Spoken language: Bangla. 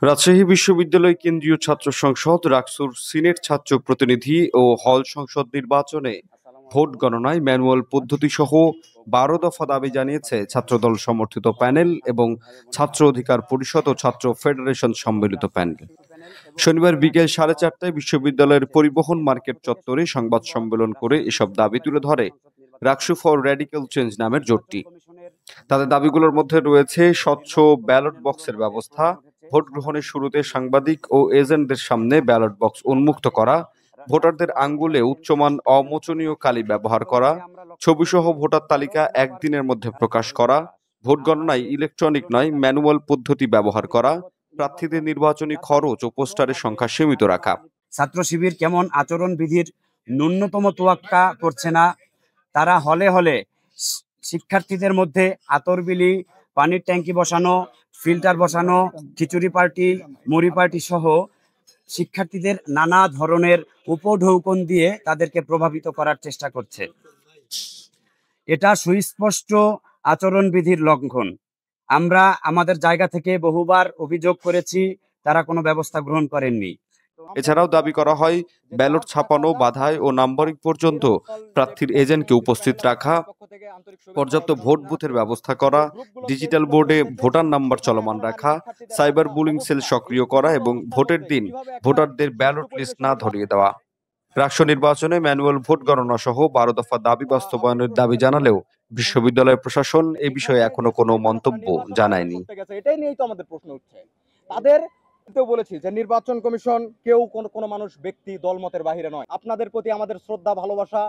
রাজশাহী বিশ্ববিদ্যালয় কেন্দ্রীয় ছাত্র সংসদ রাকসুর সিনেট ছাত্র প্রতিনিধি ও হল সংসদ নির্বাচনে ভোট গণনায় ম্যানুয়াল পদ্ধতি সহ ১২ দফা দাবি জানিয়েছে ছাত্রদল সমর্থিত প্যানেল এবং ছাত্র অধিকার পরিষদ ও ছাত্র ফেডারেশন সম্মিলিত প্যানেল। শনিবার বিকেল ৪:৩০টায় বিশ্ববিদ্যালয়ের পরিবহন মার্কেট চত্বরে সংবাদ সম্মেলন করে এসব দাবি তুলে ধরে রাকসু ফর র্যাডিক্যাল চেঞ্জ নামের জোটটি। তাদের দাবিগুলোর মধ্যে রয়েছে স্বচ্ছ ব্যালট বক্সের ব্যবস্থা, ভোট গ্রহণের শুরুতে সাংবাদিক ও এজেন্টদের সামনে ব্যালট বক্স উন্মুক্ত করা, ভোটারদের আঙ্গুলে উচ্চমান অমোচনীয় কালি ব্যবহার করা, ছবিসহ ভোটার তালিকা একদিনের মধ্যে প্রকাশ করা, ভোট গণনায় ইলেকট্রনিক নয় ম্যানুয়াল পদ্ধতি ব্যবহার করা, প্রার্থীদের নির্বাচনী খরচ ও পোস্টারের সংখ্যা সীমিত রাখা। ছাত্র শিবির কেমন আচরণ বিধির ন্যূনতম তোয়াক্কা করছে না। তারা হলে হলে শিক্ষার্থীদের মধ্যে আতরবিলি, পানির ট্যাঙ্কি বসানো, ফিল্টার বসানো, খিচুড়ি পার্টি, মুড়ি পার্টি সহ শিক্ষার্থীদের নানা ধরনের উপঢৌকন দিয়ে তাদেরকে প্রভাবিত করার চেষ্টা করছে। এটা সুস্পষ্ট আচরণবিধির লঙ্ঘন। আমরা আমাদের জায়গা থেকে বহুবার অভিযোগ করেছি, তারা কোনো ব্যবস্থা গ্রহণ করেননি। এছাড়াও দাবি করা হয় ব্যালট ছাপানো, বাধাই ও নাম্বারিং পর্যন্ত প্রার্থীর এজেন্টকে উপস্থিত রাখা, পর্যাপ্ত ভোট বুথের ব্যবস্থা করা, ডিজিটাল বোর্ডে ভোটার নাম্বার চলমান রাখা, সাইবার বুলিং সেল সক্রিয় করা এবং ভোটের দিন ভোটারদের ব্যালট লিস্ট না ধরিয়ে দেওয়া। রাষ্ট্র নির্বাচনে ম্যানুয়াল ভোট গণনা সহ ১২ দফা দাবি বাস্তবায়নের দাবি জানালেও বিশ্ববিদ্যালয় প্রশাসন এ বিষয়ে এখনো কোনো মন্তব্য জানায়নি। এটাই নিয়েই তো আমাদের প্রশ্ন উঠছে। তাদের বলেছি যে নির্বাচন কমিশন কেউ কোনো মানুষ ব্যক্তি দলমতের বাহিরে নয়। আপনাদের প্রতি আমাদের শ্রদ্ধা ভালোবাসা।